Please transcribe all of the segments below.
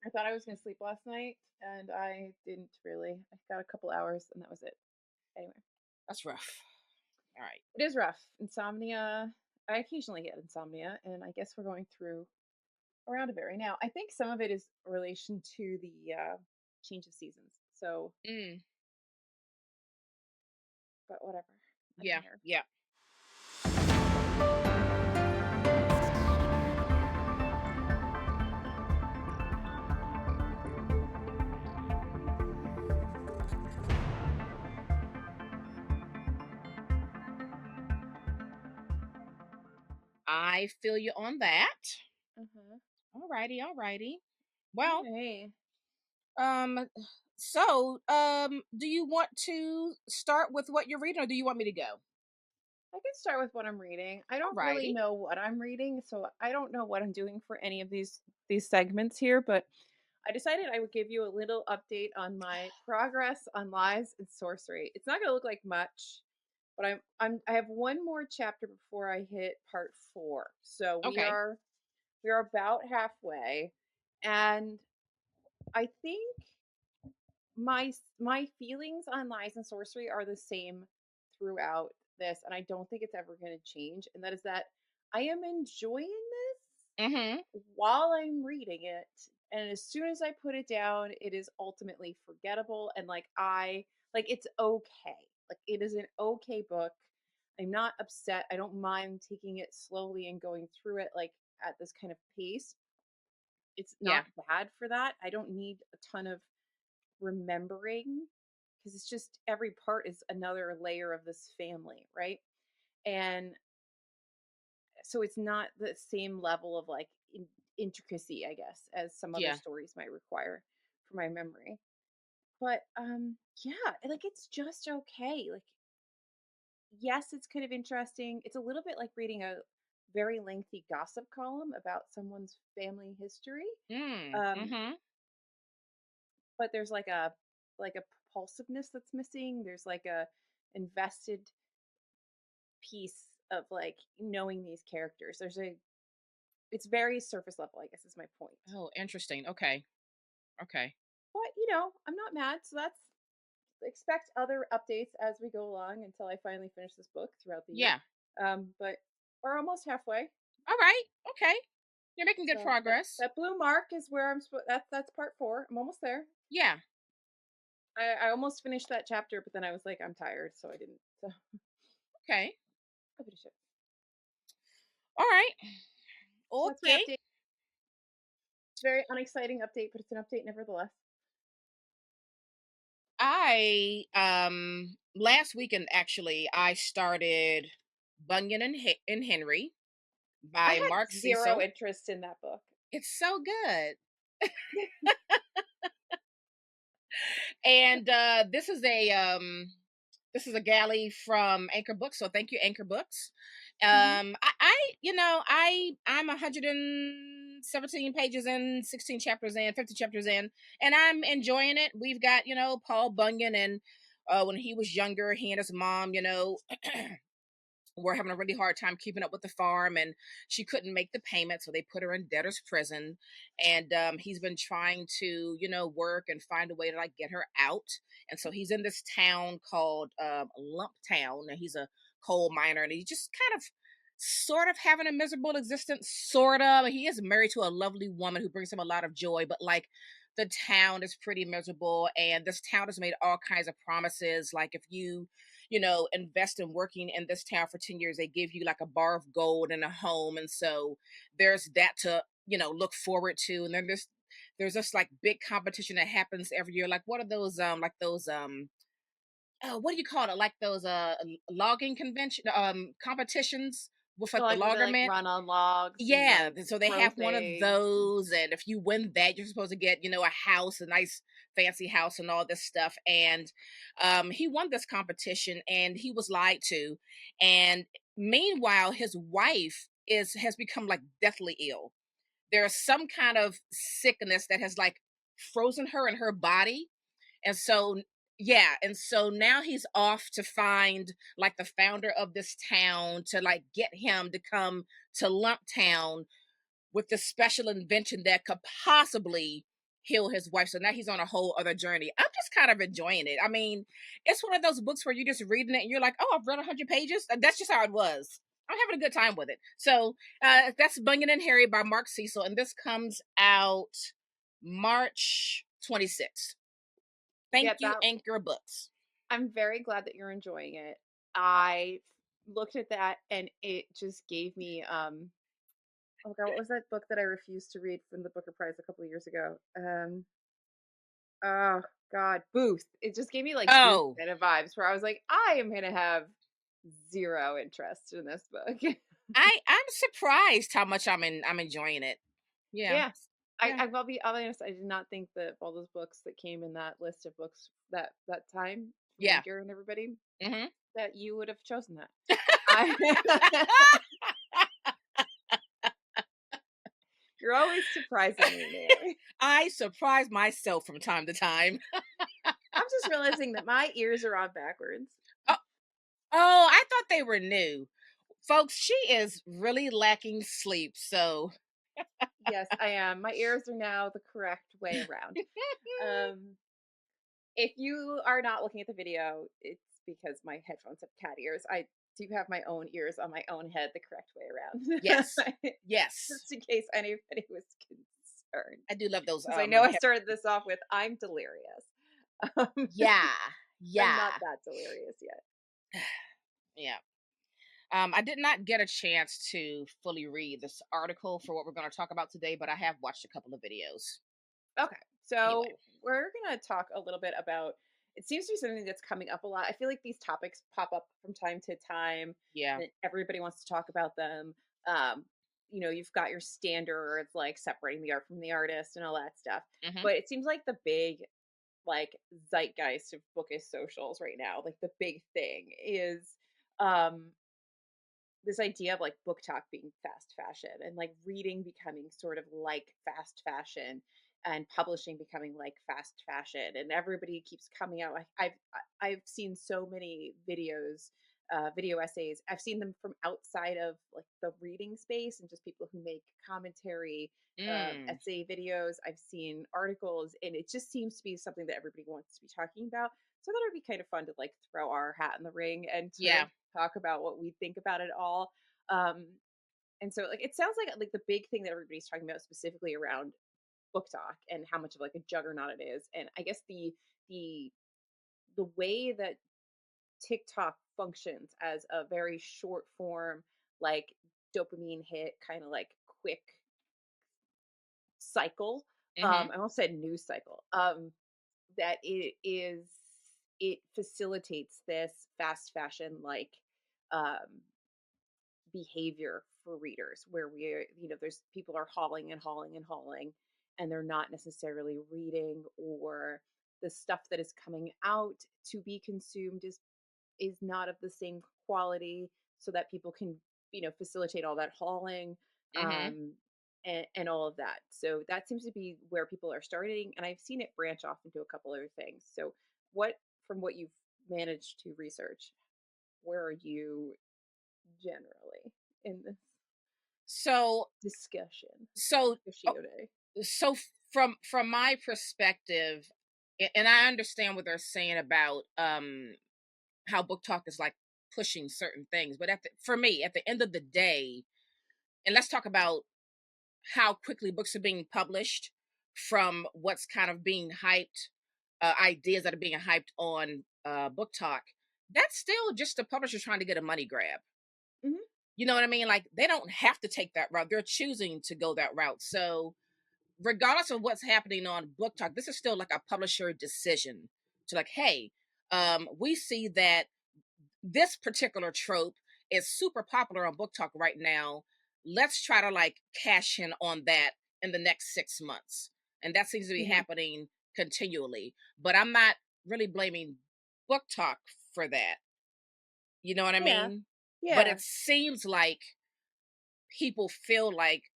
I thought I was going to sleep last night, and I didn't really. I got a couple hours, and that was it. Anyway, That's rough. All right. it is rough. Insomnia. I occasionally get insomnia, and I guess we're going through a round of it right now. I think some of it is relation to the change of seasons. So, Mm, but whatever. I'm yeah. here. Yeah. I feel you on that. Uh-huh. All righty. All righty. Well, Okay. um, do you want to start with what you're reading, or do you want me to go? I can start with what I'm reading. I All don't really righty. know what I'm reading, so I don't know what I'm doing for any of these segments here, but I decided I would give you a little update on my progress on Lies and Sorcery. It's not going to look like much, but I have one more chapter before I hit part 4. So Okay. we are about halfway, and I think my feelings on Lies and Sorcery are the same throughout this, and I don't think it's ever going to change. And that is that I am enjoying Mm-hmm. this while I'm reading it, and as soon as I put it down, it is ultimately forgettable. And it's okay. Like it is an okay book. I'm not upset. I don't mind taking it slowly and going through it like at this kind of pace. It's Yeah. not bad for that. I don't need a ton of remembering because it's just every part is another layer of this family, right? And so it's not the same level of like intricacy, I guess, as some other Yeah. stories might require for my memory. But yeah, like it's just okay. Like yes, it's kind of interesting. It's a little bit like reading a very lengthy gossip column about someone's family history. Mm. Um, Mm-hmm. but there's like a propulsiveness that's missing. There's like a invested piece of like knowing these characters. It's very surface level, I guess is my point. Oh, interesting. Okay. Okay. But I'm not mad. So that's expect other updates as we go along until I finally finish this book throughout the year. Yeah. But we're almost halfway. All right. Okay. You're making good So that progress. that blue mark is where I'm supposed. That's part 4. I'm almost there. Yeah. I almost finished that chapter, but then I was like, I'm tired, so I didn't. So Okay. I finished it. All right. So that's my Okay. update. It's a very unexciting update, but it's an update nevertheless. I last weekend actually I started Bunyan and Henry I by Mark had zero Cecil. interest in that book. It's so good. And this is a galley from Anchor Books, so thank you, Anchor Books. Mm-hmm. I'm 117 pages in, 16 chapters in, 50 chapters in, and I'm enjoying it. We've got Paul Bunyan, and when he was younger, he and his mom, were having a really hard time keeping up with the farm, and she couldn't make the payment, so they put her in debtor's prison. And he's been trying to work and find a way to like get her out. And so he's in this town called Lump Town, and he's a coal miner, and he's just kind of sort of having a miserable existence. Sort of, he is married to a lovely woman who brings him a lot of joy, but like the town is pretty miserable, and this town has made all kinds of promises, like if you invest in working in this town for 10 years, they give you like a bar of gold and a home. And so there's that to, look forward to. And then there's this like big competition that happens every year. Like what are those, oh, what do you call it? Like those, logging convention, competitions with like the Like where they like loggerman. run on logs and Yeah, like so they throw have one of things. those, and if you win that, you're supposed to get, a house, a nice fancy house, and all this stuff. And he won this competition, and he was lied to. And meanwhile, his wife has become like deathly ill. There's some kind of sickness that has like frozen her in her body, and so, yeah, and so now he's off to find like the founder of this town to like get him to come to Lump Town with this special invention that could possibly heal his wife. So now he's on a whole other journey. I'm just kind of enjoying it. I mean, it's one of those books where you're just reading it and you're like, oh, I've read 100 pages. That's just how it was. I'm having a good time with it. So that's Bunyan and Harry by Mark Cecil, and this comes out March 26th. Thank Yeah, you, Anchor Books. I'm very glad that you're enjoying it. I looked at that and it just gave me oh god, what was that book that I refused to read from the Booker Prize a couple of years ago? Oh god, Booth. It just gave me like Booth Oh, kind of vibes where I was like, I am gonna have zero interest in this book. I'm surprised how much I'm enjoying it. Yeah, Yeah. yeah, I'll be honest, I did not think that all those books that came in that list of books that time from yeah. like Edgar and everybody, Hmm. that you would have chosen that. I You're always surprising me, Mary. I surprise myself from time to time. I'm just realizing that my ears are on backwards. Oh, oh, I thought they were new. Folks, she is really lacking sleep, so Yes, I am. My ears are now the correct way around. Um, if you are not looking at the video, it's because my headphones have cat ears. I do have my own ears on my own head the correct way yes. around. Yes. Just in case anybody was concerned. I do love those Because I know I head- started this off with I'm delirious. Um, yeah. I'm Yeah. not that delirious yet. Yeah. I did not get a chance to fully read this article for what we're going to talk about today, but I have watched a couple of videos. Okay. Anyway, So we're going to talk a little bit about it seems to be something that's coming up a lot. I feel like these topics pop up from time to time yeah. and everybody wants to talk about them. Um, you've got your standards like separating the art from the artist and all that stuff. Hmm. But it seems like the big like zeitgeist of bookish socials right now, like the big thing is um this idea of like book talk being fast fashion and like reading becoming sort of like fast fashion and publishing becoming like fast fashion and everybody keeps coming out. I've seen so many videos, video essays. I've seen them from outside of like the reading space and just people who make commentary, Mm, essay videos. I've seen articles and it just seems to be something that everybody wants to be talking about. So I thought it'd be kind of fun to like throw our hat in the ring and to yeah. talk about what we think about it all. Um, and so like it sounds like the big thing that everybody's talking about specifically around book talk and how much of like a juggernaut it is. And I guess the the way that TikTok functions as a very short form, like dopamine hit, kind of like quick cycle. Hmm. I almost said news cycle. That it facilitates this fast fashion like um behavior for readers where there's people are hauling and hauling and hauling and they're not necessarily reading, or the stuff that is coming out to be consumed is not of the same quality so that people can facilitate all that hauling, Hmm. um and all of that. So that seems to be where people are starting, and I've seen it branch off into a couple other things. So what from what you've managed to research, where are you generally in this So, discussion. so, oh, Discussion. so from my perspective, and I understand what they're saying about how book talk is like pushing certain things, but for me, at the end of the day, and let's talk about how quickly books are being published from what's kind of being hyped, ideas that are being hyped on book talk. That's still just the publisher trying to get a money grab. Mhm. You know what I mean? Like they don't have to take that route. They're choosing to go that route. So regardless of what's happening on book talk, this is still like a publisher decision to like, hey, we see that this particular trope is super popular on book talk right now. Let's try to like cash in on that in the next 6 months. And that seems to be Mhm. happening continually. But I'm not really blaming book talk for that. You know what I Yeah. mean? But Yeah. it seems like people feel like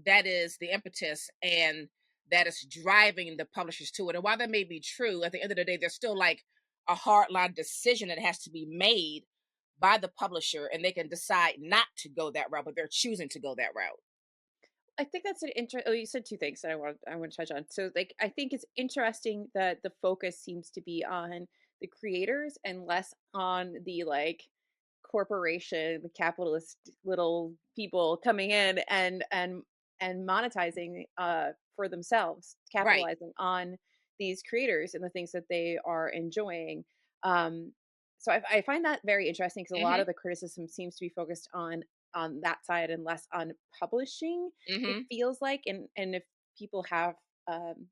that is the impetus and that is driving the publishers to it. And while that may be true, at the end of the day, there's still like a hard line decision that has to be made by the publisher, and they can decide not to go that route, but they're choosing to go that route. I think that's an oh, you said two things that I want to touch on. So like I think it's interesting that the focus seems to be on the creators and less on the like corporation, the capitalist little people coming in and monetizing for themselves, Right. capitalizing on these creators and the things that they are enjoying. Um so I find that very interesting because a lot of Mhm. the criticism seems to be focused on that side and less on publishing, it Mhm. feels like. And if people have um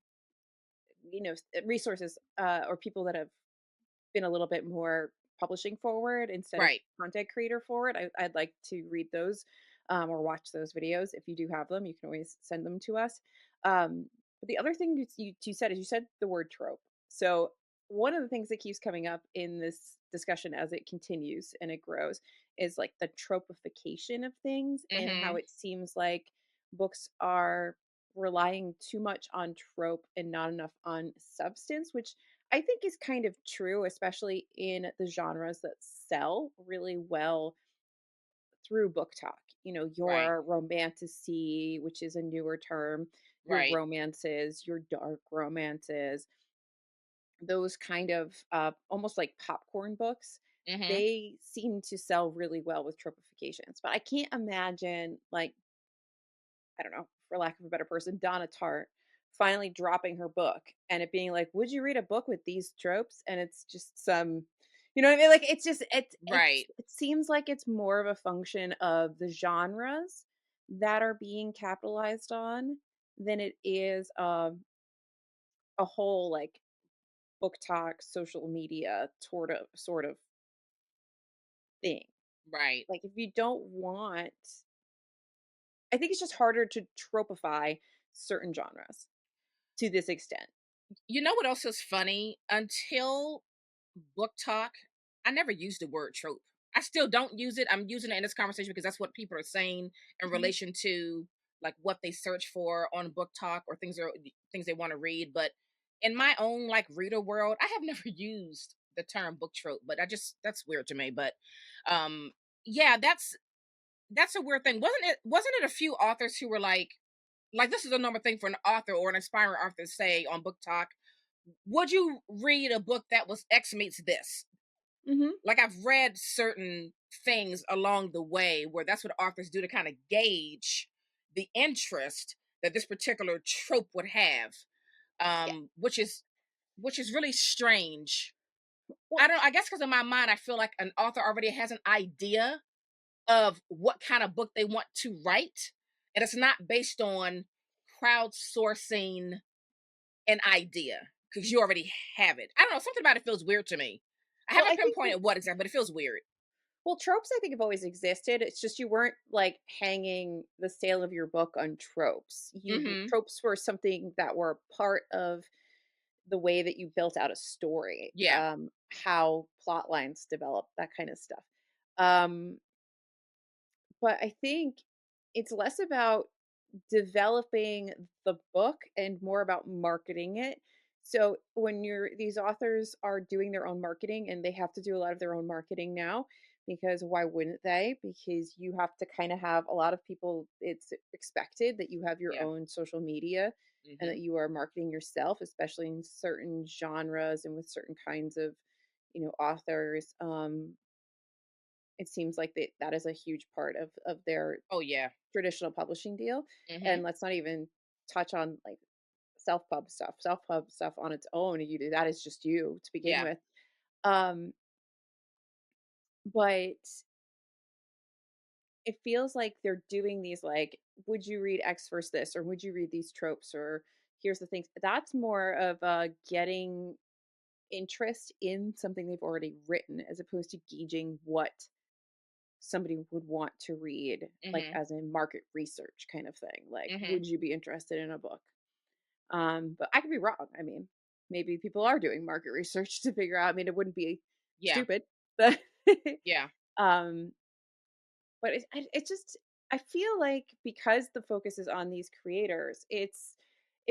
resources or people that have been a little bit more publishing forward instead of Right. content creator forward, I'd like to read those or watch those videos. If you do have them, you can always send them to us. But the other thing you said is you said the word trope. So one of the things that keeps coming up in this discussion as it continues and it grows is like the tropification of things and how Mhm. it seems like books are relying too much on trope and not enough on substance, which I think is kind of true, especially in the genres that sell really well through book talk. Right. Your romantasy, which is a newer term, your Right. romances, your dark romances, those kind of almost like popcorn books, Mhm. they seem to sell really well with tropifications. But I can't imagine, like, I don't know, for lack of a better person, Donna Tartt finally dropping her book and it being like, "Would you read a book with these tropes?" And it's just some, you know what I mean? Like it's just Right. it seems like it's more of a function of the genres that are being capitalized on than it is a whole like book talk, social media sort of thing. Right. Like if you don't want, I think it's just harder to tropify certain genres to this extent. You know what else is funny? Until book talk, I never used the word trope. I still don't use it. I'm using it in this conversation because that's what people are saying in Mhm. relation to like what they search for on book talk or things they want to read. But in my own like reader world, I have never used the term book trope. But I just that's weird to me. But um, yeah, that's a weird thing. Wasn't it a few authors who were like this is a normal thing for an author or an aspiring author to say on book talk, would you read a book that was X meets this? Mhm. Like I've read certain things along the way where that's what authors do to kind of gauge the interest that this particular trope would have, Yeah. which is really strange. Well, I don't. I guess because in my mind, I feel like an author already has an idea of what kind of book they want to write, and it's not based on crowdsourcing an idea because you already have it. I don't know. Something about it feels weird to me. I well, haven't I think pinpointed what exactly, but it feels weird. tropes I think have always existed. It's just you weren't like hanging the sale of your book on tropes. Hmm. Tropes were something that were part of the way that you built out a story, Yeah. how plot lines develop, that kind of stuff. Um, but I think it's less about developing the book and more about marketing it. So when these authors are doing their own marketing and they have to do a lot of their own marketing now because why wouldn't they? Because you have to kind of have a lot of people, it's expected that you have your Yeah. own social media and that Hmm. you are marketing yourself, especially in certain genres and with certain kinds of, authors. It seems like that is a huge part of their Oh yeah. traditional publishing deal. Hmm. And let's not even touch on like self-pub stuff. Self-pub stuff on its own, you do that is just you to begin Yeah. with. Um, but it feels like they're doing these like, would you read X versus this, or would you read these tropes, or here's the things. That's more of getting interest in something they've already written as opposed to gauging what somebody would want to read, like Hmm. as in market research kind of thing. Like, Hmm. would you be interested in a book? But I could be wrong. I mean, maybe people are doing market research to figure out. I mean, it wouldn't be Yeah. stupid, but Yeah. um, but it's just I feel like because the focus is on these creators, it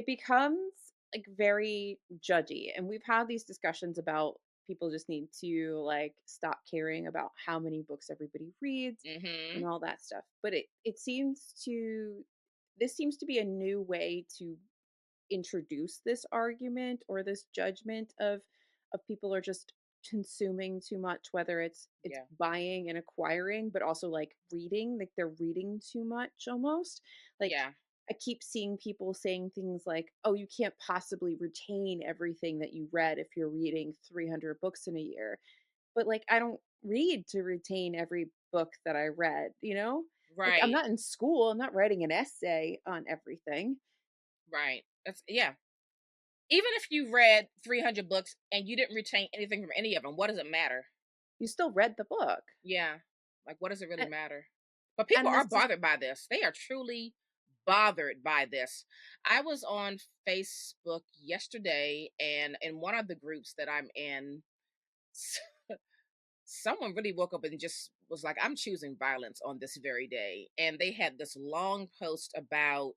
becomes like very judgy, and we've had these discussions about people just need to like stop caring about how many books everybody reads and Hmm. all that stuff. But it seems to this seems to be a new way to introduce this argument or this judgment of people are just consuming too much, whether it's Yeah. buying and acquiring, but also like reading, like they're reading too much almost. Like Yeah. I keep seeing people saying things like, oh, you can't possibly retain everything that you read if you're reading 300 books in a year. But like I don't read to retain every book that I read, you know? Like I'm Right. not in school, I'm not writing an essay on everything. Right. That's yeah. Even if you read 300 books and you didn't retain anything from any of them, what does it matter? You still read the book. Yeah. Like, what does it really And, matter? But people and are this is bothered by this. They are truly bothered by this. I was on Facebook yesterday, and in one of the groups that I'm in, someone really woke up and just was like, I'm choosing violence on this very day. And they had this long post about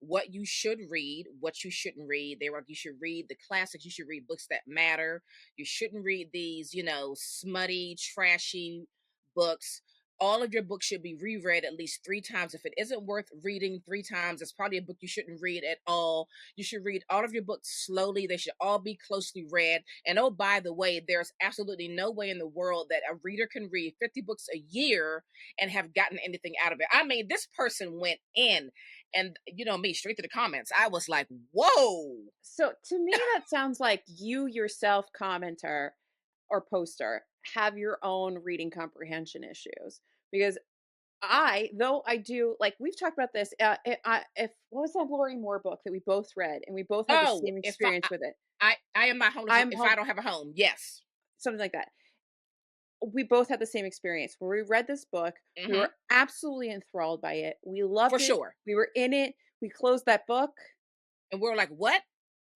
what you should read, what you shouldn't read. They were like, you should read the classics, you should read books that matter. You shouldn't read these, smutty, trashy books. All of your books should be reread at least 3 times. If it isn't worth reading 3 times, it's probably a book you shouldn't read at all. You should read all of your books slowly. They should all be closely read. And oh, by the way, there's absolutely no way in the world that a reader can read 50 books a year and have gotten anything out of it. I mean, this person went in, and me, straight to the comments. I was like, whoa. so to me that sounds like you yourself, commenter or poster, have your own reading comprehension issues. Because though I do, like we've talked about this. If what was that Lori Moore book that we both read and we both had the Oh, same if experience with it? I am not homeless I'm if I home, don't have a home. Yes. something like that. We both had the same experience where we read this book. We Hmm. were absolutely enthralled by it. We For loved it. sure. We were in it. We closed that book. And we're like, what?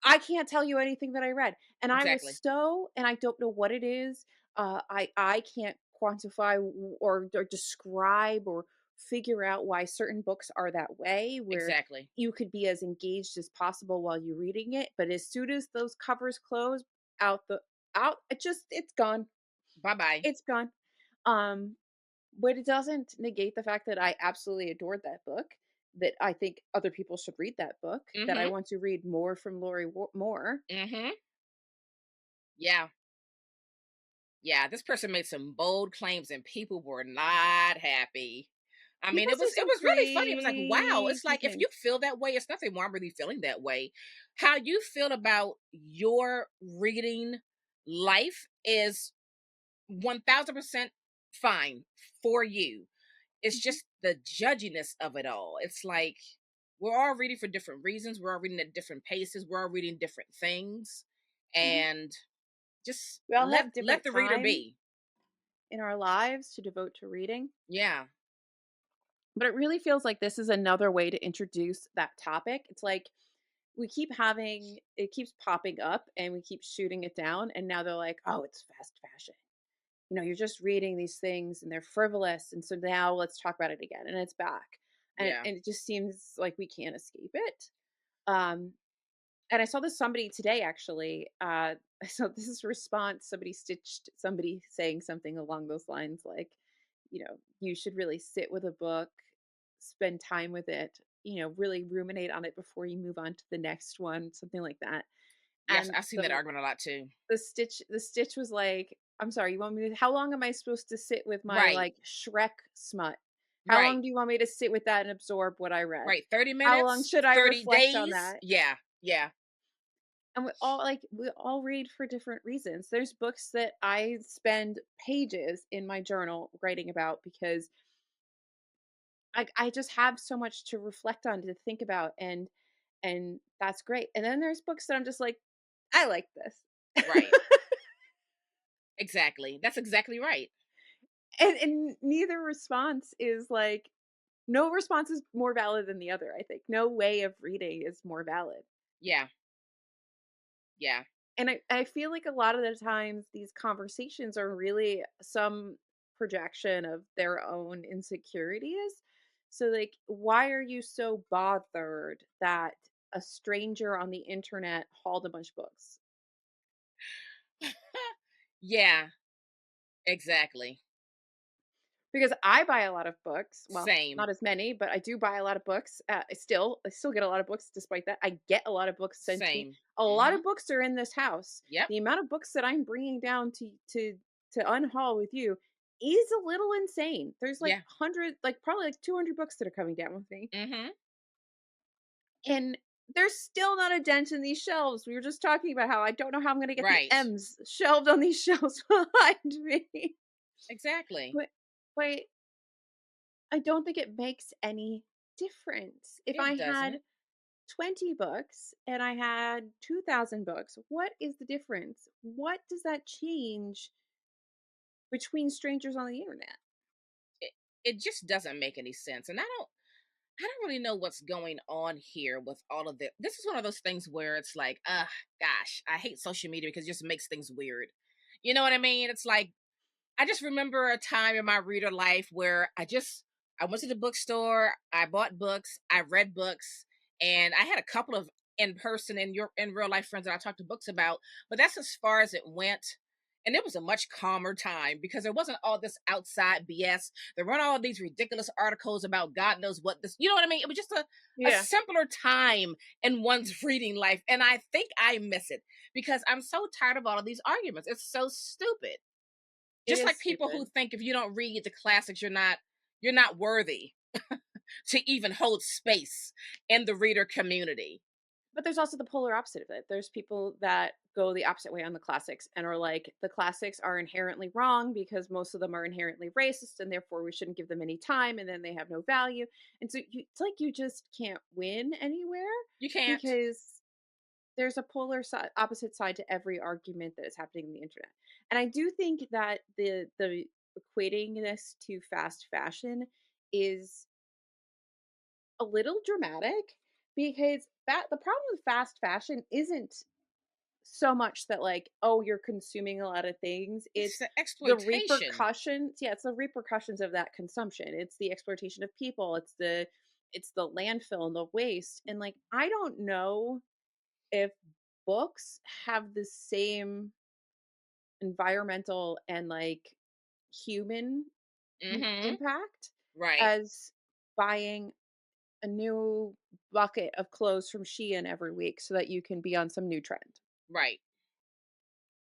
I can't tell you anything that I read, and I was Exactly. so and I don't know what it is. I can't quantify or describe or figure out why certain books are that way, where Exactly. you could be as engaged as possible while you're reading it, but as soon as those covers close, out the out, it's gone. Bye bye. It's gone. Um, but it doesn't negate the fact that I absolutely adored that book, that I think other people should read that book, that I Hmm. want to read more from Moore. Hmm. Yeah. Yeah. This person made some bold claims and people were not happy. I mean, People it say was it some was really funny. It was like, wow, it's crazy like if things. you feel that way, it's nothing wrong with you feeling that way. How you feel about your reading life is 1000% fine for you. It's Mhm, just the judginess of it all. It's like we're all reading for different reasons. We're all reading at different paces. We're all reading different things. mhm. And just We all let have let different the reader time be. in our lives to devote to reading, Yeah. but it really feels like this is another way to introduce that topic. It's like we keep having it keeps popping up and we keep shooting it down, and now they're like, "Oh, it's fast fashion. You're just reading these things and they're frivolous, and so now let's talk about it again." And it's back. Yeah. And it just seems like we can't escape it. Um And I saw this somebody today actually. I saw this is a response. Somebody stitched somebody saying something along those lines like, you should really sit with a book, spend time with it, really ruminate on it before you move on to the next one, something like that. Yes, And I've seen that argument a lot too. the stitch was like, I'm sorry, you want me to how long am I supposed to sit with my Right. like Shrek smut? How Right. long do you want me to sit with that and absorb what I read? Right. 30 How long minutes, should I 30 reflect on days. that? Yeah. Yeah. And we all read for different reasons. There's books that I spend pages in my journal writing about because I just have so much to reflect on, to think about, and that's great. And then there's books that I'm just like, I like this. Right. Exactly. That's exactly right. And neither response is like no response is more valid than the other, I think. No way of reading is more valid. Yeah. Yeah. And I feel like a lot of the times these conversations are really some projection of their own insecurities. So, like, why are you so bothered that a stranger on the internet hauled a bunch of books? Yeah. Exactly. because I buy a lot of books. Well, Same. not as many, but I do buy a lot of books. I still get a lot of books despite that. I get a lot of books sent to me. Same. A lot Mm-hmm. of books are in this house. Yep. The amount of books that I'm bringing down to unhaul with you is a little insane. There's like Yeah. 100, like probably like 200 books that are coming down with me. Mm-hmm. And there's still not a dent in these shelves. We were just talking about how I don't know how I'm going to get the Right. M's shelved on these shelves behind me. Exactly. But but I don't think it makes any difference. If I It had doesn't. 20 books and I had 2,000 books, what is the difference? What does that change between strangers on the internet? It, it just doesn't make any sense. And I don't really know what's going on here with all of this. This is one of those things where it's like, gosh, I hate social media because it just makes things weird. You know what I mean? It's like I just remember a time in my reader life where I went to the bookstore, I bought books, I read books, and I had a couple of in person and your in real life friends that I talked to books about, but that's as far as it went. And it was a much calmer time because there wasn't all this outside BS. There weren't all these ridiculous articles about God knows what this, you know what I mean? It was just a Yeah, simpler time in one's reading life. And I think I miss it because I'm so tired of all of these arguments. It's so stupid. it Just is like people who stupid. think if you don't read the classics, you're not worthy to even hold space in the reader community. But there's also the polar opposite of it. There's people that go the opposite way on the classics and are like, the classics are inherently wrong because most of them are inherently racist and therefore we shouldn't give them any time and then they have no value. And so it's like you just can't win anywhere You can't. because there's a opposite side to every argument that is happening on the internet. And I do think that the equating this to fast fashion is a little dramatic because the problem with fast fashion isn't so much that like, oh, you're consuming a lot of things. It's It's the the exploitation. repercussions. Yeah, it's the repercussions of that consumption. It's the exploitation of people. It's the landfill and the waste. And like I don't know if books have the same environmental and like human Mm-hmm. impact Right. as buying a new bucket of clothes from Shein every week so that you can be on some new trend. Right.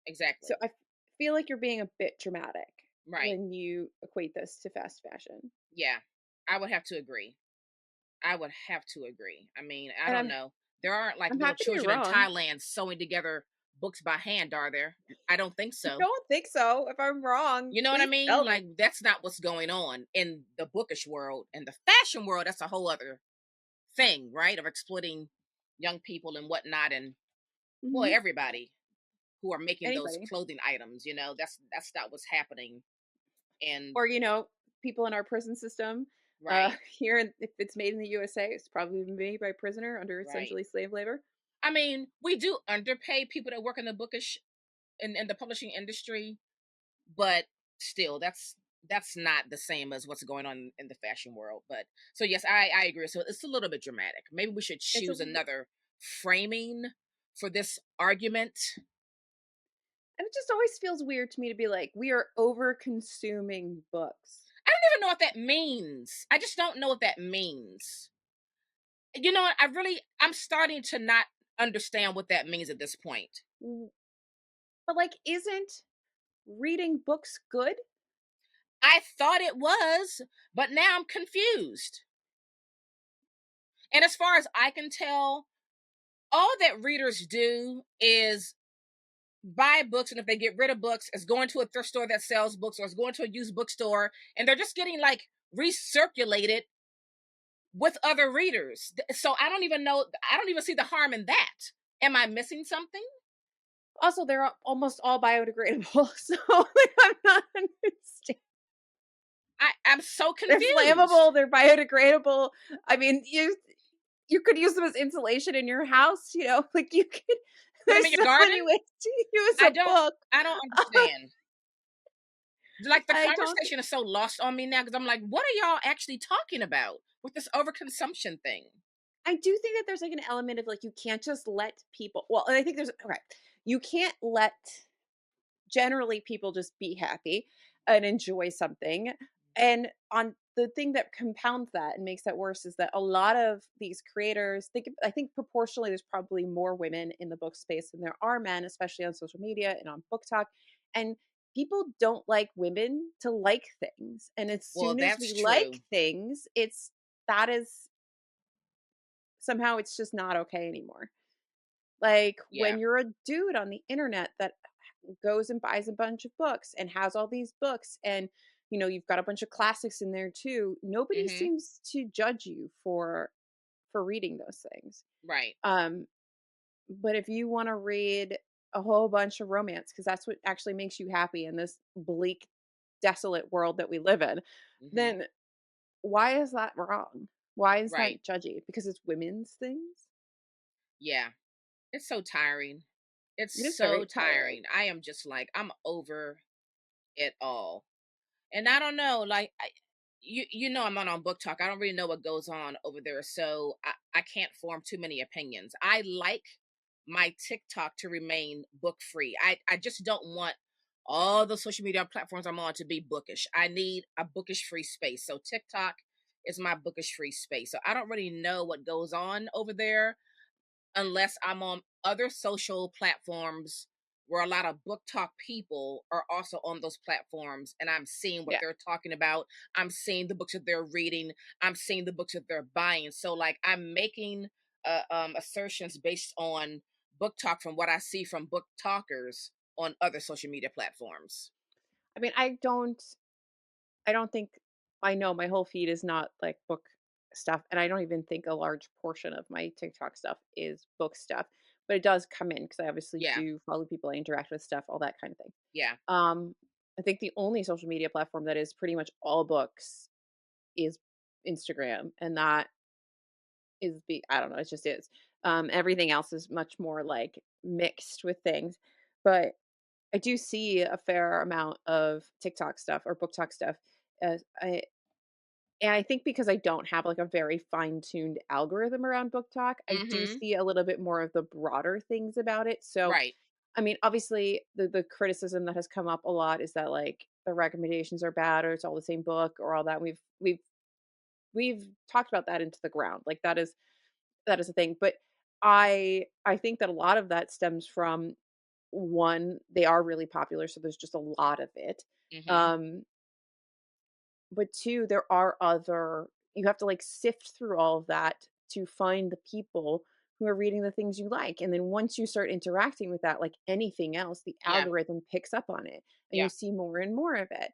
So Exactly. I feel like you're being a bit dramatic Right. when you equate this to fast fashion. Yeah. I would have to agree. I would have to agree. I mean, I And don't know. There aren't like I'm little happy to be children in wrong. Thailand sewing together books by hand, are there? I don't think I so. don't think so. If I'm wrong, You know what I please mean? tell me. Like that's not what's going on in the bookish world. And the fashion world, that's a whole other thing, right? Of exploiting young people and whatnot, and boy, Hmm. everybody who are making those Anybody. clothing items. That's not what's happening. And Or, people in our prison system. right, If it's made in the USA, it's probably made by a prisoner under right. essentially slave labor. I mean, we do underpay people that work in the bookish in the publishing industry, but still, that's not the same as what's going on in the fashion world. But so yes, I agree. So it's a little bit dramatic. Maybe we should It's a choose another framing for this argument. And it just always feels weird to me to be like, we are over consuming books. I don't even know what that means. I just don't know what that means. You know what? I'm starting to not understand what that means at this point. W- But like, isn't reading books good? I thought it was, but now I'm confused. And as far as I can tell, all that readers do is buy books, and if they get rid of books, it's going to a thrift store that sells books, or it's going to a used bookstore, and they're just getting like recirculated with other readers. So I don't even know, I don't even see the harm in that. Am I missing something? Also, they're almost all biodegradable, so like, I'm not understanding. I'm so They're confused. flammable. They're biodegradable. I mean, you could use them as insulation in your house. Like you could. Put them There's in your so garden. many ways to use I a don't. book. I don't understand. Like the I don't. conversation is so lost on me now because I'm like, what are y'all actually talking about with this overconsumption thing? I do think that there's like an element of like you can't just let people. Well, and I think there's okay. You can't let generally people just be happy and enjoy something. And on the thing that compounds that and makes that worse is that a lot of these creators think, I think proportionally there's probably more women in the book space than there are men, especially on social media and on booktok. And people don't like women to like things. And as Well, soon as that's we true. like things, it's that is somehow it's just not okay anymore. Like Yeah. when you're a dude on the internet that goes and buys a bunch of books and has all these books and you've got a bunch of classics in there too. Nobody Mhm. seems to judge you for reading those things. Right. Um but if you want to read a whole bunch of romance because that's what actually makes you happy in this bleak desolate world that we live in, Mhm. then why is that wrong? Why is Right. that judgy? Because it's women's things? Yeah. It's so tiring. It's It is so very tiring. tiring. I am just like, I'm over it all. And I don't know, like you know I'm not on Book Talk. I don't really know what goes on over there, so I can't form too many opinions. I like my TikTok to remain book free. I just don't want all the social media platforms I'm on to be bookish. I need a bookish free space. So TikTok is my bookish free space. So I don't really know what goes on over there unless I'm on other social platforms where a lot of book talk people are also on those platforms and I'm seeing what Yeah. they're talking about. I'm seeing the books that they're reading. I'm seeing the books that they're buying. So like I'm making assertions based on book talk from what I see from book talkers on other social media platforms. I mean, I don't think I know my whole feed is not like book stuff, and I don't even think a large portion of my TikTok stuff is book stuff, but it does come in because I obviously Yeah. do follow people, I interact with stuff, all that kind of thing. Yeah. Um, I think the only social media platform that is pretty much all books is Instagram, and that is I don't know, it just is. Everything else is much more like mixed with things, but I do see a fair amount of TikTok stuff or book talk stuff. I And I think because I don't have, like, a very fine-tuned algorithm around book talk, I do Mhm. see a little bit more of the broader things about it. So, Right. I mean, obviously, the criticism that has come up a lot is that, like, the recommendations are bad or it's all the same book or all that. We've talked about that into the ground. Like, that is a thing. But I think that a lot of that stems from, 1, they are really popular, so there's just a lot of it. Mhm. Um but 2, there are other you have to, like, sift through all of that to find the people who are reading the things you like, and then once you start interacting with that, like anything else, the Yeah. algorithm picks up on it, and you Yeah. see more and more of it.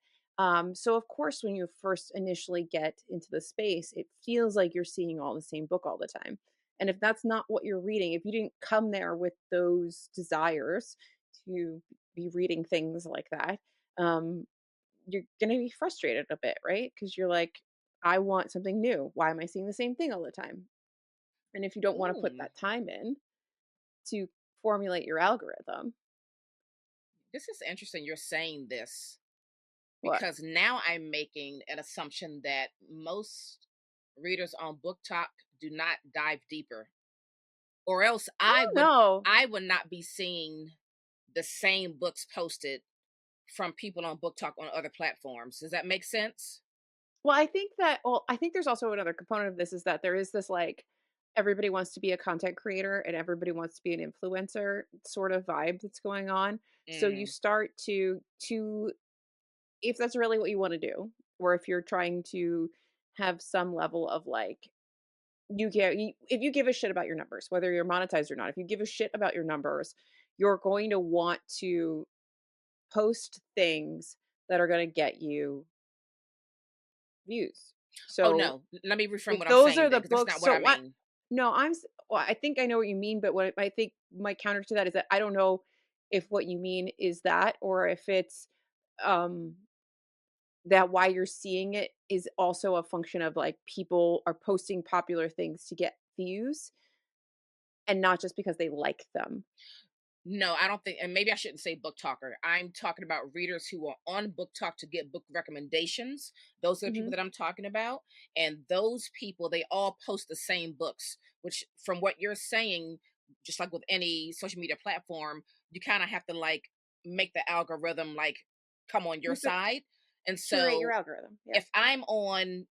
So, of course, when you first initially get into the space, it feels like you're seeing all the same book all the time, and if that's not what you're reading, if you didn't come there with those desires to be reading things like that, um, you're gonna be frustrated a bit, right? Because you're like, I want something new. Why am I seeing the same thing all the time? And if you don't want to put Ooh. that time in to formulate your algorithm, This is interesting you're saying this what? because now I'm making an assumption that most readers on Book Talk do not dive deeper, or else I don't know. I would not be seeing the same books posted from people on Book Talk on other platforms. Does that make sense? I think there's also another component of this is that there is this like everybody wants to be a content creator and everybody wants to be an influencer sort of vibe that's going on. So you Mm, start to if that's really what you want to do, or if you're trying to have some level of like if you give a shit about your numbers, whether you're monetized or not, if you give a shit about your numbers, you're going to want to post things that are going to get you views. oh So no, let me reframe if what I'm those are saying then, the because that's books, not what so I what? mean. No, well, I think I know what you mean, but what I think my counter to that is that I don't know if what you mean is that or if it's um that why you're seeing it is also a function of like people are posting popular things to get views and not just because they like them. No, I don't think, and maybe I shouldn't say book talker. I'm talking about readers who are on Book Talk to get book recommendations. Those are the people Mhm. that I'm talking about. And those people, they all post the same books, which, from what you're saying, just like with any social media platform, you kind of have to like make the algorithm like come on your With the side. And Curate your so algorithm. Yeah, if I'm on,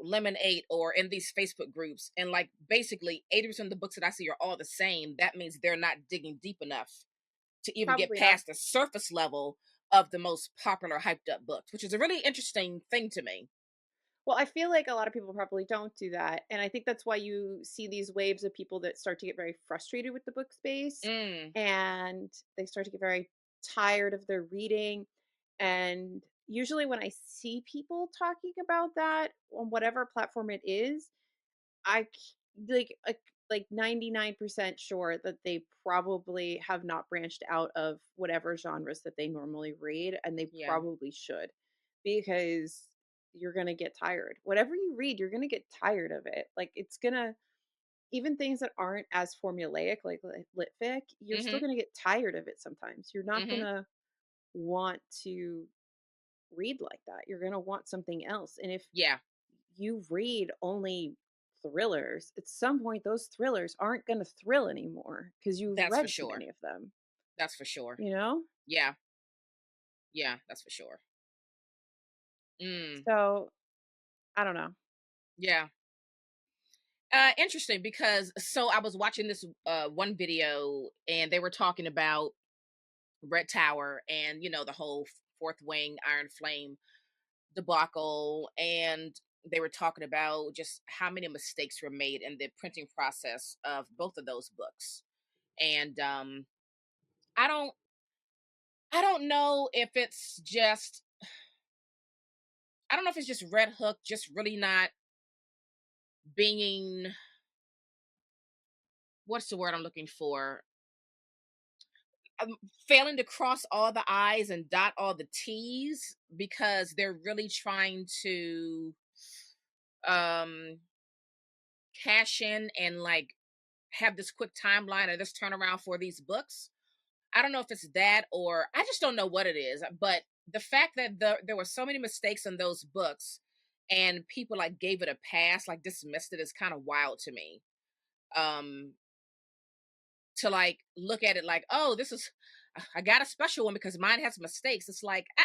Lemonade or in these Facebook groups, and like basically 80% of the books that I see are all the same, that means they're not digging deep enough to even get probably not. past the surface level of the most popular hyped up books, which is a really interesting thing to me. Well, I feel like a lot of people probably don't do that, and I think that's why you see these waves of people that start to get very frustrated with the book space, Mm, and they start to get very tired of their reading, and usually when I see people talking about that on whatever platform it is, I c like 99% sure that they probably have not branched out of whatever genres that they normally read, and they yeah. probably should, because you're gonna get tired. Whatever you read, you're gonna get tired of it. Like, it's gonna even things that aren't as formulaic, like lit fic, you're still Mhm. gonna get tired of it sometimes. You're not Mhm. gonna want to read like that. You're gonna want something else, and if Yeah, you read only thrillers, at some point those thrillers aren't going to thrill anymore because you've that's for read too sure. many of them, That's for sure. you know? Yeah. Yeah, that's for sure. Mm. So, I don't know. Yeah. Interesting because I was watching this one video and they were talking about Red Tower and the whole Fourth Wing Iron Flame debacle, and they were talking about just how many mistakes were made in the printing process of both of those books. And I don't I don't know if it's just I don't know if it's just Red Hook just really not being, what's the word I'm looking for? Failing to cross all the I's and dot all the T's because they're really trying to um cash in and like have this quick timeline or this turnaround for these books. I don't know if it's that or I just don't know what it is. But the fact that there were so many mistakes in those books and people like gave it a pass, like dismissed it, is kind of wild to me. Um, to like look at it like, oh, this is I got a special one because mine has mistakes. It's like I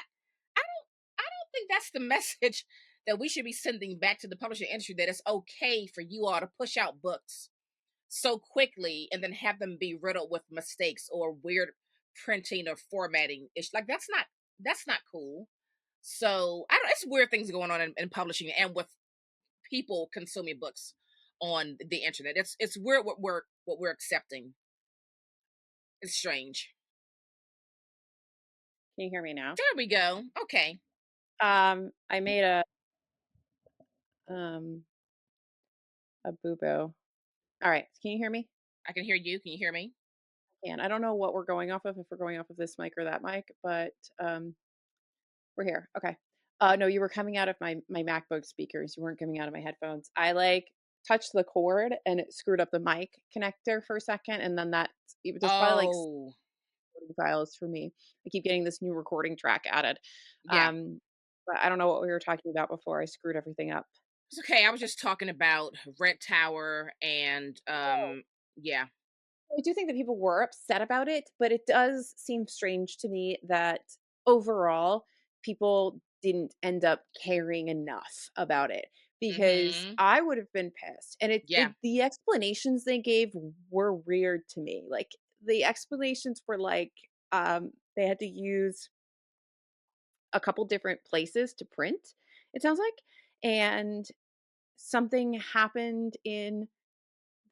don't think that's the message that we should be sending back to the publishing industry, that it's okay for you all to push out books so quickly and then have them be riddled with mistakes or weird printing or formatting. It's like that's not cool. So I don't. It's weird things going on in publishing and with people consuming books on the internet. It's weird what we're accepting. It's strange. Can you hear me now? There we go. Okay, I made um a boo boo. All right, can you hear me? I can hear you. Can you hear me? And I don't know what we're going off of, if we're going off of this mic or that mic, but we're here. Okay. No, you were coming out of my MacBook speakers. You weren't coming out of my headphones. I like touched the cord and it screwed up the mic connector for a second, and then there's probably like Oh, files for me. I keep getting this new recording track added. yeah. Um, but I don't know what we were talking about before I screwed everything up. It's okay. I was just talking about Red Tower and yeah. I do think that people were upset about it, but it does seem strange to me that overall people didn't end up caring enough about it, because Mhm. I would have been pissed. And Yeah. the explanations they gave were weird to me. Like, the explanations were like they had to use a couple different places to print, it sounds like, and something happened in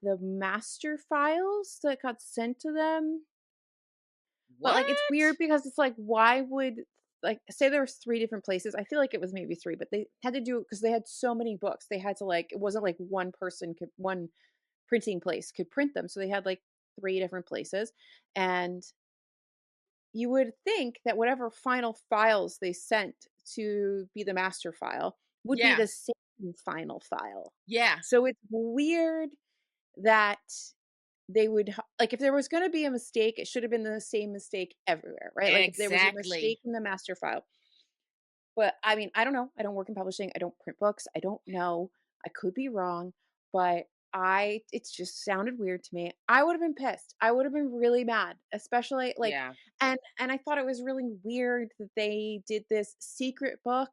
the master files that got sent to them. But, like, it's What? weird because it's like, why would, like, say there was 3 different places, I feel like it was maybe 3, but they had to do it because they had so many books. They had to, like, it wasn't like one printing place could print them, so they had, like, 3 different places, and you would think that whatever final files they sent to be the master file would be Yeah. the same final file. Yeah. So it's weird that they would like, if there was going to be a mistake, it should have been the same mistake everywhere, right? Like, if there was a Exactly. mistake in the master file. But I mean, I don't know. I don't work in publishing. I don't print books. I don't know. I could be wrong, but it's just sounded weird to me. I would have been pissed. I would have been really mad, especially like Yeah. and I thought it was really weird that they did this secret book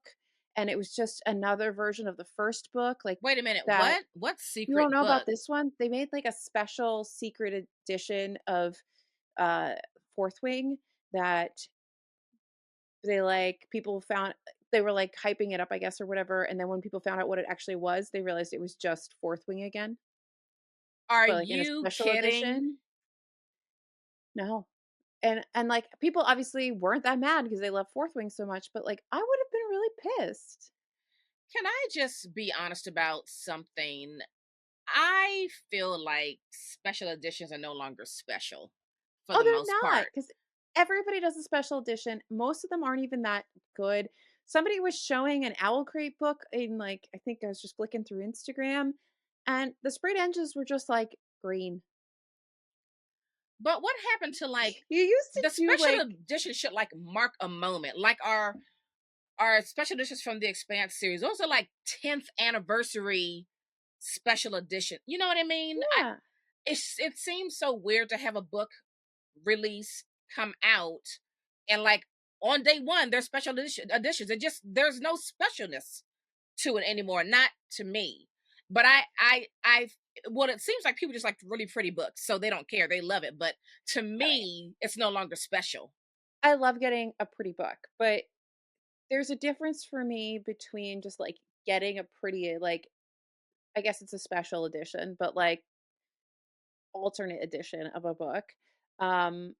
and it was just another version of the first book like Wait a minute. that What you don't secret know about book? this one? They made like a special secret edition of uh Fourth Wing that they like people found they were like hyping it up, I guess, or whatever. And then when people found out what it actually was, they realized it was just Fourth Wing again, Are but like in a you special kidding? edition. No. And like people obviously weren't that mad because they love Fourth Wing so much, but like I would have been really pissed. Can I just be honest about something? I feel like special editions are no longer special for Oh, the most they're not part. because everybody does a special edition. Most of them aren't even that good. Somebody was showing an Owl Crate book in like I think I was just flicking through Instagram, and the sprayed edges were just like green. But what happened to like You used to the do special like edition should like mark a moment, like our special editions from the Expanse series. Those are like 10th anniversary special edition. You know what I mean? yeah. It seems so weird to have a book release come out and like on day one there's special editions. It just there's no specialness to it anymore. Not to me. But I well, it seems like people just like really pretty books, so they don't care. They love it. But to me, it's no longer special. I love getting a pretty book, but there's a difference for me between just like getting a pretty like I guess it's a special edition, but like alternate edition of a book. Um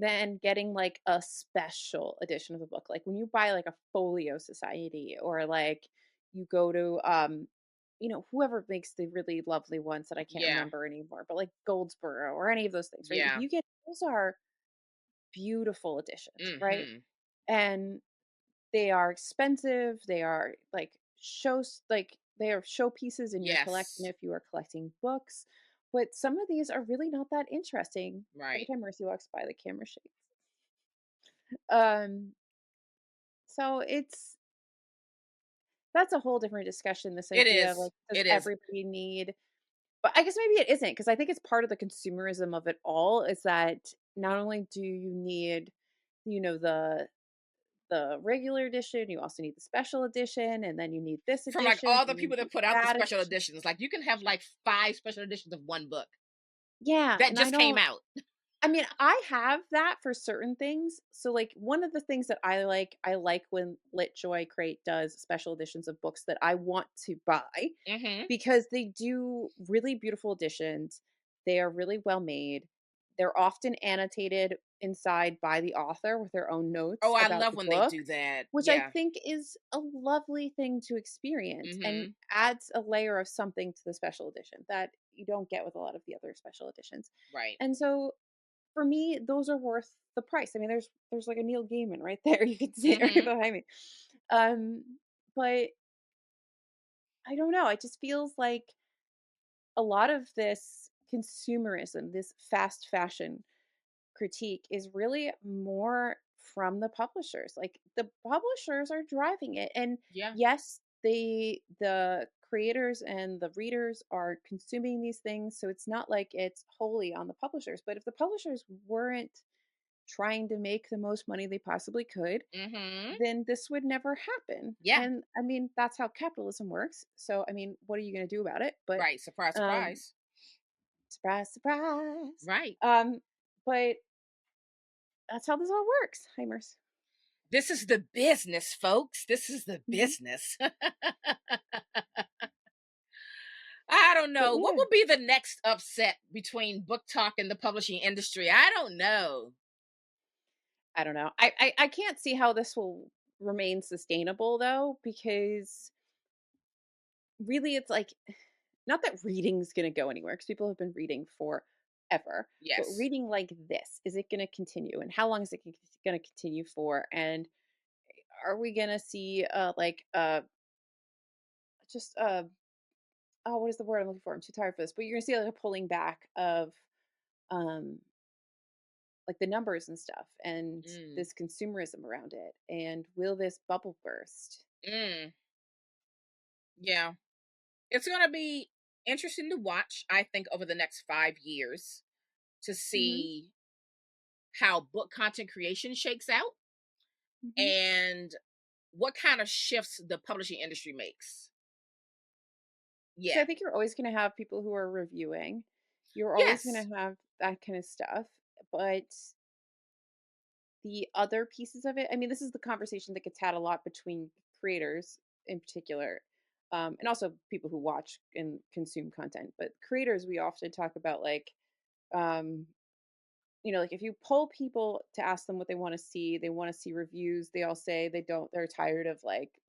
than getting like a special edition of a book. Like when you buy like a folio society or like you go to whoever makes the really lovely ones that I can't Yeah. remember anymore, but like Goldsboro or any of those things, right? Like Yeah. you get those are beautiful editions, right? Mm-hmm. And they are expensive. They are like shows like they are showpieces in your collection Yes. if you are collecting books. But some of these are really not that interesting. Every Right. time Mercy walks by, the camera shakes. Um, so that's a whole different discussion. This It idea of is. like, does It is. everybody need? But I guess maybe it isn't because I think it's part of the consumerism of it all. Is that not only do you need, the regular edition, you also need the special edition, and then you need this From like edition, all the and you people that need put out the that special edition. editions, like you can have like 5 special editions of one book Yeah, that and I just came don't out. I mean, I have that for certain things. So, like, one of the things that I like when LitJoy Crate does special editions of books that I want to buy Mm-hmm. because they do really beautiful editions. They are really well made. They're often annotated inside by the author with their own Oh, notes I about love the when they book, do that. which I Yeah. think is a lovely thing to experience and Mm-hmm. adds a layer of something to the special edition that you don't get with a lot of the other special editions. Right. And so for me, those are worth the price. I mean, there's like a Neil Gaiman right there. You can see it right Mm-hmm. behind me. Um, but I don't know. It just feels like a lot of this consumerism, this fast fashion critique is really more from the publishers. Like the publishers are driving it. And Yeah. yes, the creators and the readers are consuming these things, so it's not like it's wholly on the publishers. But if the publishers weren't trying to make the most money they possibly could, Mm-hmm. then this would never happen. Yeah. And I mean, that's how capitalism works. So, I mean, what are you going to do about it? But Right. Surprise, um surprise. surprise, surprise. Right. But that's how this all works, Heimers. This is the business, folks. This is the Mhm. business. I don't But know. What yeah, will be the next upset between book talk and the publishing industry? I don't know. I don't know. I can't see how this will remain sustainable though, because really it's like not that reading's going to go anywhere because people have been reading forever, but Yes. reading like this, is it going to continue and how long is it going to continue for? And are we going to see just oh, what is the word I'm looking for? I'm too tired for this, but you're going to see like a pulling back of um like the numbers and stuff and Mm. this consumerism around it, and will this bubble burst? Mm. Yeah. It's gonna be. interesting to watch, I think, over the next 5 years to Mhm. see how book content creation shakes out Mhm. and what kind of shifts the publishing industry makes. So Yeah. I think you're always going to have people who are reviewing. You're always going Yes. to have that kind of stuff, but the other pieces of it, I mean, this is the conversation that gets had a lot between creators in particular, and also people who watch and consume content. But creators, we often talk about like, um, like if you poll people to ask them what they want to see reviews. They all say they don't. They're tired of like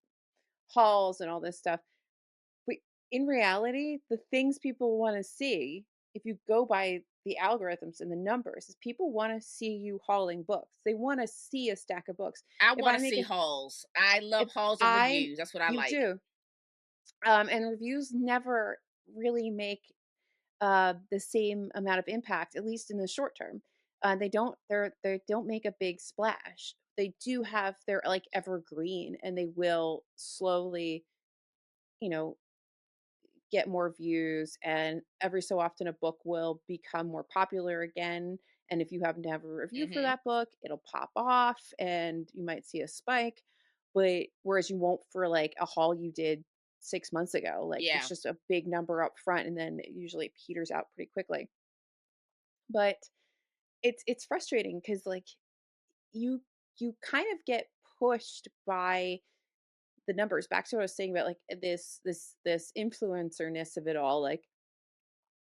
hauls and all this stuff. But in reality, the things people want to see, if you go by the algorithms and the numbers, is people want to see you hauling books. They want to see a stack of books. I If want I to make see a, hauls. I love if hauls and I, reviews. That's what I you like. do, and reviews never really make the same amount of impact, at least in the short term. They don't make a big splash. They do have their like evergreen, and they will slowly, you know, get more views, and every so often a book will become more popular again, and if you happen to have a review for Hmm. that book, it'll pop off and you might see a spike. But whereas you won't for like a haul you did 6 months ago, like it's Yeah. just a big number up front and then it usually peters out pretty quickly. But it's frustrating because like you you kind of get pushed by the numbers. Back to what I was saying about like this influencerness of it all. Like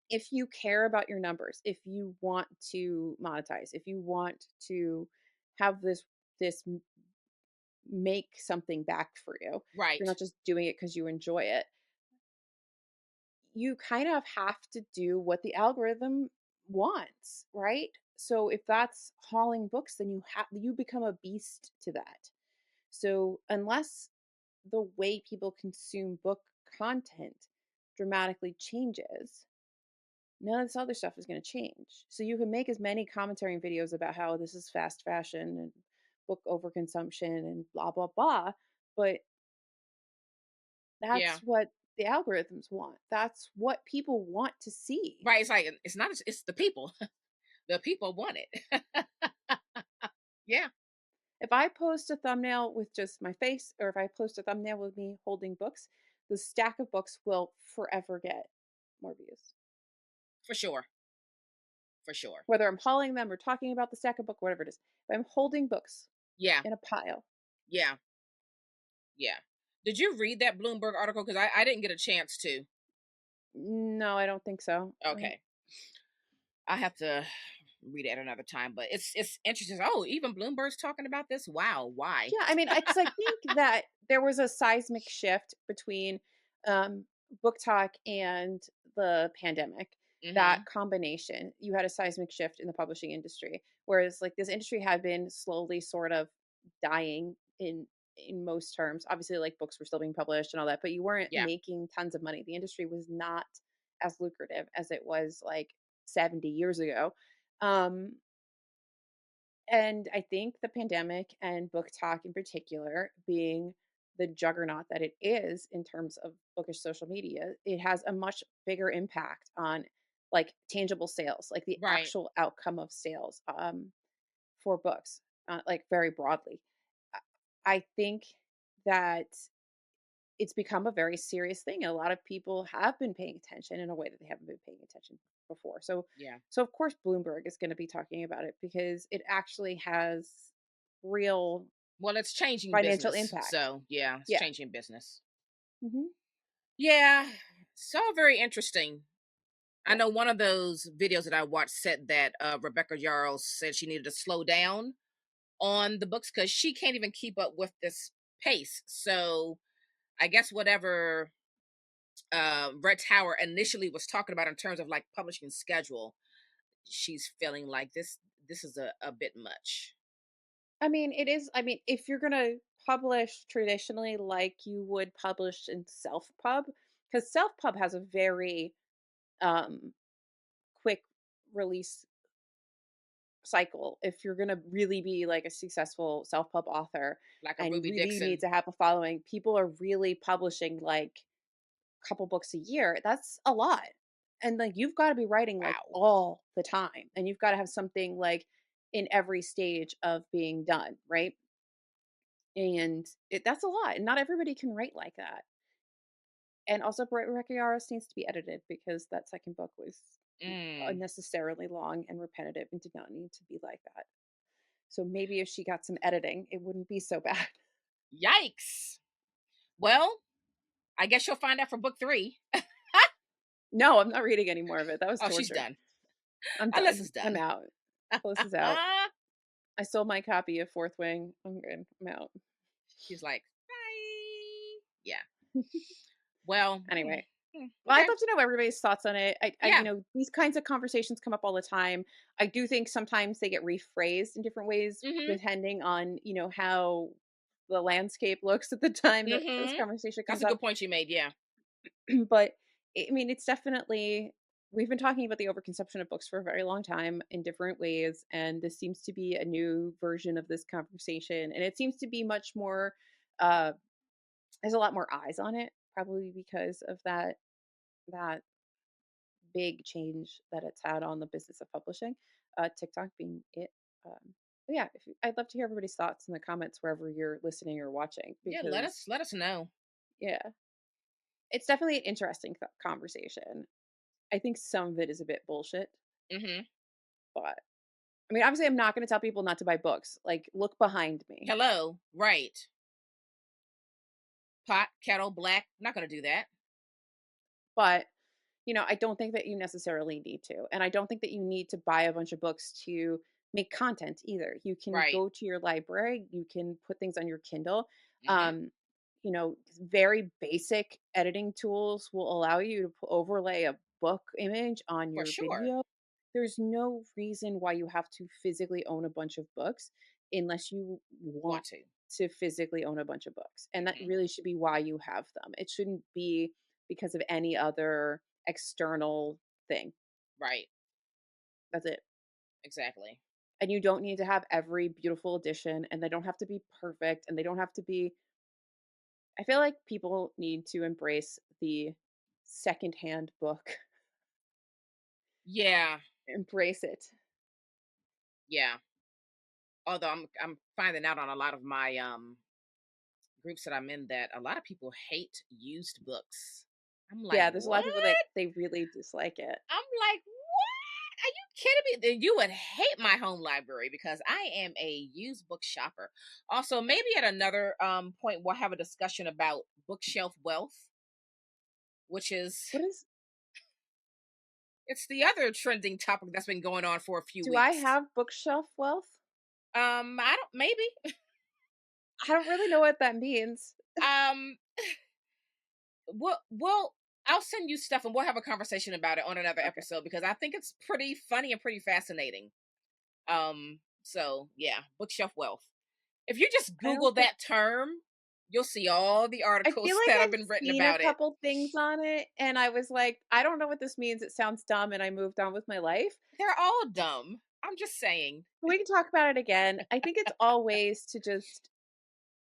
if you care about your numbers, if you want to monetize, if you want to have this make something back for you, if you're Right. not just doing it because you enjoy it, you kind of have to do what the algorithm wants, right? So if that's hauling books, then you become a beast to that. So unless the way people consume book content dramatically changes, none of this other stuff is going to change. So you can make as many commentary and videos about how this is fast fashion and book overconsumption and blah blah blah, but Yeah. that's what the algorithms want. That's what people want to see. Right. It's like it's not. It's the people. The people want it. Yeah. If I post a thumbnail with just my face, or if I post a thumbnail with me holding books, the stack of books will forever get more views. For sure. For sure. Whether I'm hauling them or talking about the stack of book, whatever it is. If I'm holding books Yeah. in a pile, Yeah. Yeah. Did you read that Bloomberg article? Because I didn't get a chance to. no, I don't think so. Okay. I have to read it at another time, but it's interesting. Oh, even Bloomberg's talking about this. Wow, why? Yeah, I mean, because I think that there was a seismic shift between book talk and the pandemic. That Hmm. combination, you had a seismic shift in the publishing industry, whereas like this industry had been slowly sort of dying in most terms. Obviously, like books were still being published and all that, but you weren't Yeah. making tons of money. The industry was not as lucrative as it was like 70 years ago. Um, and I think the pandemic and book talk in particular, being the juggernaut that it is in terms of bookish social media, it has a much bigger impact on like tangible sales, like the Right. actual outcome of sales for books, like very broadly. I I think that it's become a very serious thing. And a lot of people have been paying attention in a way that they haven't been paying attention before. Yeah. So of course Bloomberg is going to be talking about it because it actually has real Well, it's changing financial business. impact. So yeah, it's Yeah. changing business. Hmm. Yeah. So very interesting. I know one of those videos that I watched said that Rebecca Yarros said she needed to slow down on the books because she can't even keep up with this pace. So I guess whatever Red Tower initially was talking about in terms of like publishing schedule, she's feeling like this is a bit much. I mean, it is. I mean, if you're going to publish traditionally like you would publish in self pub, because self pub has a very um, quick release cycle. If you're going to really be like a successful self-pub author Like a and Ruby really need Dixon. to have a following, people are really publishing like couple books a year, that's a lot. And like you've got to be writing like Wow. all the time, and you've got to have something like in every stage of being done, right? And that's a lot, and not everybody can write like that. And also, Rebecca Yarros needs to be edited because that second book was Mm. unnecessarily long and repetitive and did not need to be like that. So maybe if she got some editing, it wouldn't be so bad. Yikes. Well, I guess you'll find out for book 3. No, I'm not reading any more of it. That was Oh, she's torture. done. I'm Alyssa's done. I'm done. out. Close is out. I sold my copy of Fourth Wing. I'm good. I'm out. She's like, bye. Yeah. Well, Anyway, well, I'd okay. love to know everybody's thoughts on it. Yeah. These kinds of conversations come up all the time. I do think sometimes they get rephrased in different ways, Mm-hmm. depending on, how the landscape looks at the time that this Mm-hmm. conversation That's comes a up. good point you made. Yeah. But I mean, it's definitely, we've been talking about the overconsumption of books for a very long time in different ways. And this seems to be a new version of this conversation. And it seems to be much more, uh, there's a lot more eyes on it, probably because of that big change that it's had on the business of publishing, TikTok being it. But yeah, I'd love to hear everybody's thoughts in the comments wherever you're listening or watching, Yeah. because Let us know. yeah, it's definitely an interesting conversation. I think some of it is a bit bullshit, Mm-hmm. but I mean, obviously, I'm not going to tell people not to buy books. Like, look behind me, Hello. Right. Pot, kettle, black. Not gonna do that. but I don't think that you necessarily need to. And I don't think that you need to buy a bunch of books to make content either. You can Right. go to your library, you can put things on your Kindle. Mm-hmm. Um, very basic editing tools will allow you to overlay a book image on For your sure. video. There's no reason why you have to physically own a bunch of books unless you want Want to. to physically own a bunch of books. And that Mm-hmm. really should be why you have them. It shouldn't be because of any other external thing. Right. That's it. Exactly. And you don't need to have every beautiful edition, and they don't have to be perfect, and they don't have to be. I feel like people need to embrace the secondhand book. Yeah. Embrace it. Yeah. Although I'm finding out on a lot of my groups that I'm in that a lot of people hate used books. I'm like, Yeah, there's a lot what? of people that they really dislike it. I'm like, what? Are you kidding me? Then you would hate my home library because I am a used book shopper. Also, maybe at another point we'll have a discussion about bookshelf wealth, which is What is it's the other trending topic that's been going on for a few Do I weeks. have bookshelf wealth? I don't maybe. I don't really know what that means. Um, well, I'll send you stuff and we'll have a conversation about it on another Okay. episode because I think it's pretty funny and pretty fascinating. So yeah, bookshelf wealth. If you just I Google don't think that term, you'll see all the I feel articles like that have I've been written seen a about it. couple things on it, and I was like, "I don't know what this means. It sounds dumb," and I moved on with my life. They're all dumb. I'm just saying. We can talk about it again. I think it's all ways to just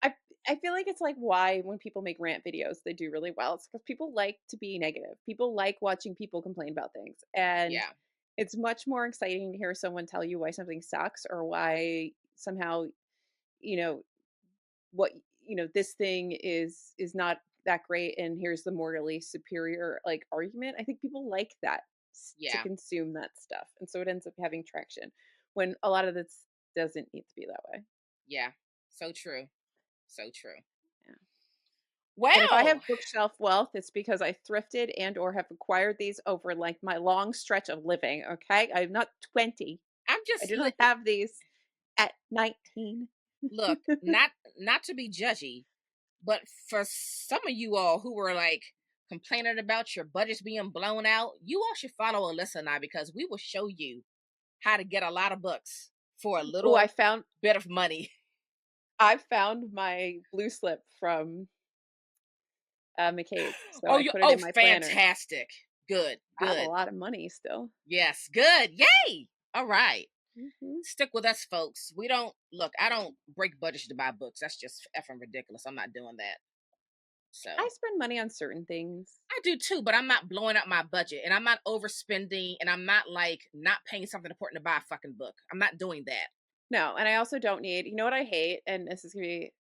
I I feel like it's like why when people make rant videos, they do really well. It's because people like to be negative. People like watching people complain about things, and Yeah, it's much more exciting to hear someone tell you why something sucks or why somehow, you know, what this thing is not that great, and here's the morally superior like argument. I think people like that, to yeah, consume that stuff, and so it ends up having traction when a lot of this doesn't need to be that way. yeah. So true. So true. Yeah. And if I have Well, bookshelf wealth, it's because I thrifted and or have acquired these over like my long stretch of living. Okay, I'm not 20. I'm I just did not have these at 19. look, not to be judgy, but for some of you all who were like complaining about your budgets being blown out, you all should follow Alyssa and I because we will show you how to get a lot of books for a Oh, little bit of money. I found my blue slip from McCabe's, so Oh, I you put it oh in my planner. fantastic. Good, I have a good. lot of money still. Yes, good. Yay! All right. Mhm. Stick with us, folks. We don't look, I don't break budgets to buy books. That's just effing ridiculous. I'm not doing that. So I spend money on certain things. I do too, but I'm not blowing up my budget and I'm not overspending and I'm not like not paying something important to buy a fucking book. I'm not doing that. No, and I also don't need, you know what I hate? And this is gonna be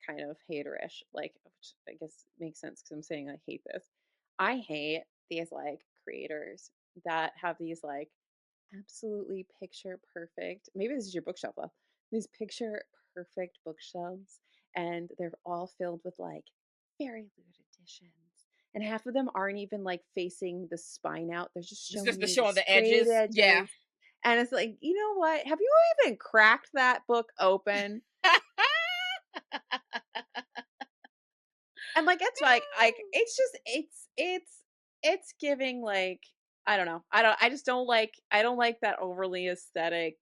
kind of haterish, like, which I guess makes sense because I'm saying I hate this. I hate these like creators that have these like absolutely picture perfect. Maybe this is your bookshelf, though. These picture perfect bookshelves, and they're all filled with like very limited editions. And half of them aren't even like facing the spine out. They're just It's just showing the you the show on the straight edges. Yeah. edges. And it's like, you know what? Have you even cracked that book open? And, like, it's like, it's just it's giving, like, I don't know. I just don't like that overly aesthetic,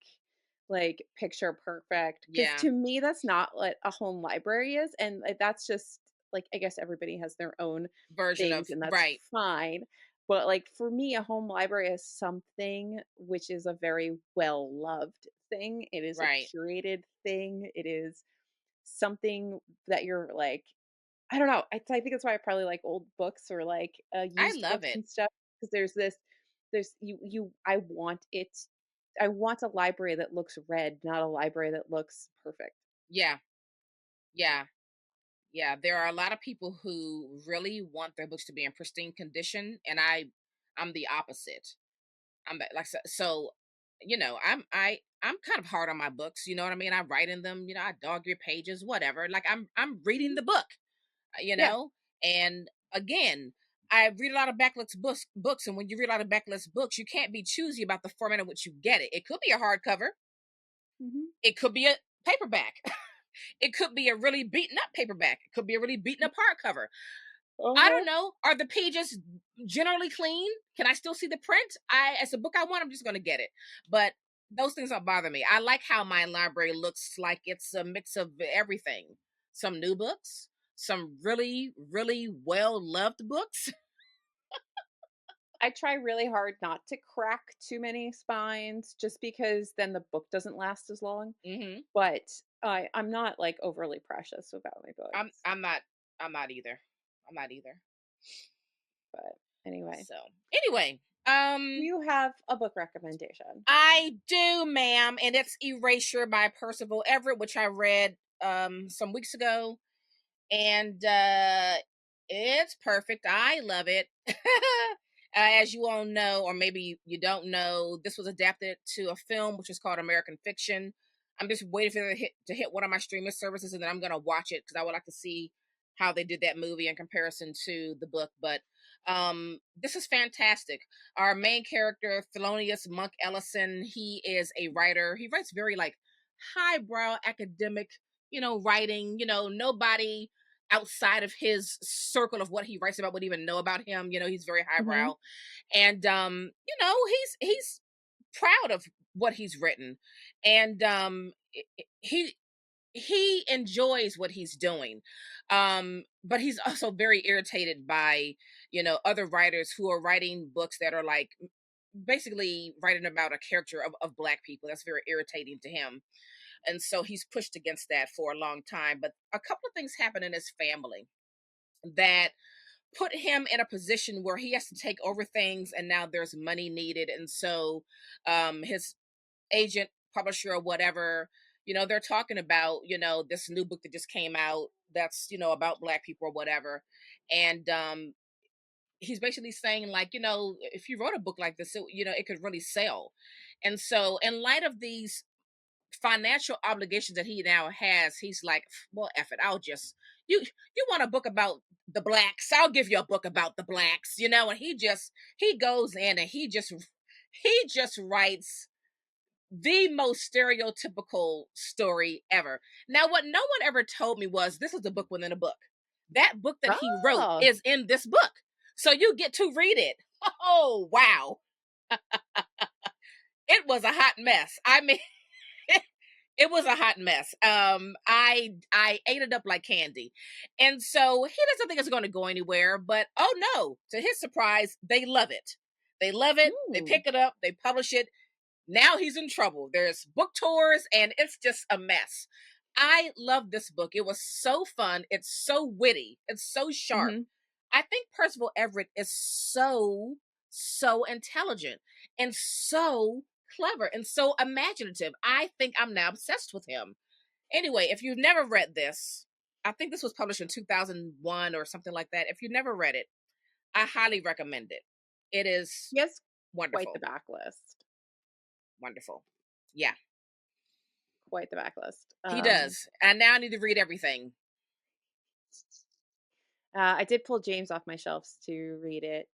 like, picture perfect. Because Yeah. to me, that's not what a home library is, and, that's just like, I guess everybody has their own Version of things, and that's right. fine. But, like, for me, a home library is something which is a very well-loved thing. It is a Right. curated thing. It is something that you're, like, I don't know. I think that's why I probably like old books or like, I used love books it. and stuff because there's you I want a library that looks red, not a library that looks perfect. Yeah. Yeah. Yeah. There are a lot of people who really want their books to be in pristine condition, and I'm the opposite. Like so, I'm kind of hard on my books. You know what I mean? I write in them. I dog your pages, whatever. Like I'm reading Mhm. the book. You Yeah. know, and again. I read a lot of backlist books, and when you read a lot of backlist books, you can't be choosy about the format in which you get it. It could be a hardcover, Mhm. it could be a paperback, it could be a really beaten up paperback, it could be a really beaten up hardcover. I don't Uh-huh. know. Are the pages generally clean? Can I still see the print? As a book I want, I'm just going to get it. But those things don't bother me. I like how my library looks like it's a mix of everything. Some new books, some really, really well loved books. I try really hard not to crack too many spines just because then the book doesn't last as long, hmm but I'm not, like, overly precious about my I'm books, I'm not I'm not either. I'm not either. but anyway. So anyway, Do you have a book recommendation? I do, ma'am, and it's Erasure by Percival Everett, which I read some weeks ago, and it's perfect. I love it. As you all know, or maybe you don't know, this was adapted to a film which is called American Fiction. I'm just waiting for it to hit one of my streaming services, and then I'm gonna watch it because I would like to see how they did that movie in comparison to the book. But this is fantastic. Our main character, Thelonious Monk Ellison, he is a writer. He writes very like highbrow academic, writing. Nobody outside of his circle of what he writes about would even know about him. He's very Mhm. highbrow, and he's proud of what he's written, and he enjoys what he's doing, but he's also very irritated by other writers who are writing books that are like basically writing about a character of black people. That's very irritating to him, and so he's pushed against that for a long time. But a couple of things happen in his family that put him in a position where he has to take over things, and now there's money needed, and so his agent, publisher, or whatever, they're talking about this new book that just came out that's about black people or whatever, and he's basically saying like, if you wrote a book like this, it could really sell. And so in light of these financial obligations that he now has, he's like, well, F it, I'll just you want a book about the blacks, I'll give you a book about the blacks, and he goes in and he just writes the most stereotypical story ever. Now, what no one ever told me was this is a book within a book. That book that he wrote Oh, is in this book. So you get to read it. Oh, wow. It was a hot mess. I mean, it was a hot mess. I ate it up like candy. And so he doesn't think it's going to go anywhere, but oh no, to his surprise, they love it. They love it. They hmm. pick it up, they publish it. Now he's in trouble. There's book tours and it's just a mess. I love this book. It was so fun. It's so witty. It's so sharp. Mhm. I think Percival Everett is so intelligent and so clever and so imaginative. I think I'm now obsessed with him. Anyway, if you've never read this, I think this was published in 2001 or something like that. If you've never read it, I highly recommend it. It is He has quite the wonderful. backlist. Wonderful. Yeah, Quite the backlist. he does. And now I need to read everything. I did pull James off my shelves to read it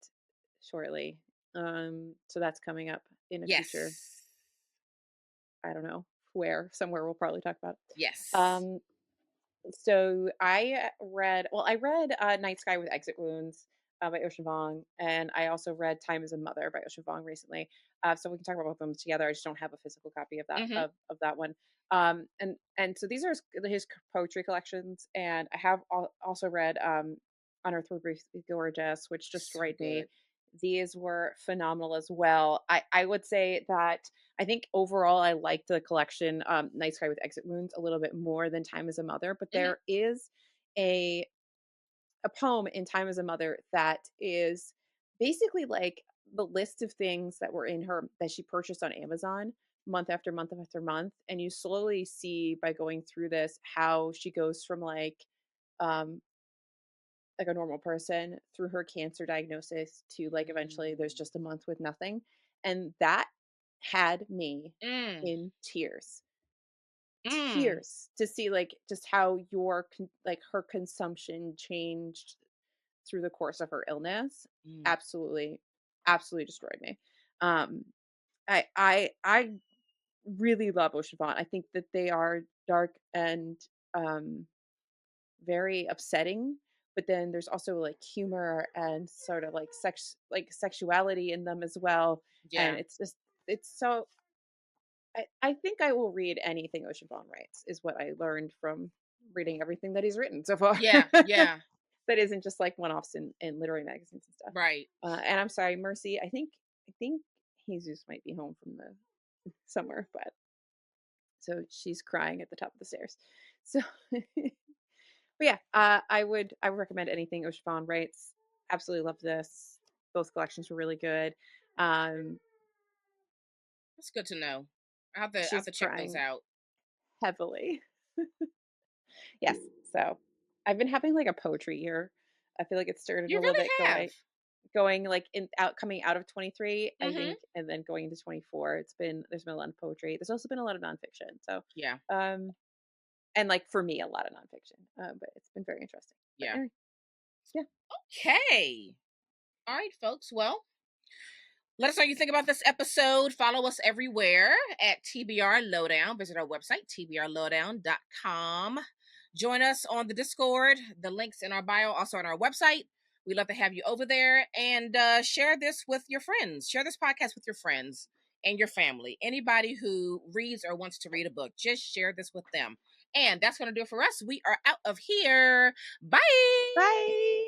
shortly. So that's coming up in a future, Yes. I don't know where, somewhere we'll probably talk about it. Yes. So I read Night Sky with Exit Wounds by Ocean Vuong, and I also read Time as a Mother by Ocean Vuong recently. So we can talk about both of them together. I just don't have a physical copy of that Mm-hmm. of that one. And so these are his poetry collections, and I have also read On Earth We're Briefly Gorgeous, which So destroyed good. me. These were phenomenal as well. I would say that I think overall I liked the collection, Night Sky with Exit Wounds, a little bit more than Time as a Mother, but Mm-hmm. there is a a poem in Time as a Mother that is basically like the list of things that were in her that she purchased on Amazon month after month after month. And you slowly see by going through this how she goes from um like a normal person through her cancer diagnosis to like eventually there's just a month with nothing. And that had me Mm. in tears. Mm. Tears to see like just how like her consumption changed through the course of her illness. Mm. Absolutely, absolutely destroyed me. Um, I really love Ocean Vuong. I think that they are dark and um very upsetting, but then there's also like humor and sort of like sexuality in them as well. And Yeah. it's so I think I will read anything Ocean Vuong writes, is what I learned from reading everything that he's written so far. Yeah. Yeah. That isn't just like one offs in literary magazines and stuff. Right. And I'm sorry, Mercy. I think Jesus might be home from the somewhere, but so she's crying at the top of the stairs. So, but yeah, I would recommend anything Ocean Vuong writes. Absolutely love this. Both collections were really good. Um, That's good to know. I have she's to check those crying out. heavily. Yes. So I've been having like a poetry year. I feel like it started You a little really bit have. going like in out coming out of 23, I Mm-hmm. think, and then going into 24. There's been a lot of poetry. There's also been a lot of nonfiction. So Yeah. um and like for me a lot of nonfiction. But it's been very interesting. But Yeah. anyway, yeah. Okay. All right, folks. Well, let us know what you think about this episode. Follow us everywhere at TBR Lowdown. Visit our website, tbrlowdown.com. Join us on the Discord. The links in our bio, also on our website. We'd love to have you over there, and share this with your friends. Share this podcast with your friends and your family. Anybody who reads or wants to read a book, just share this with them. And that's going to do it for us. We are out of here. Bye. Bye.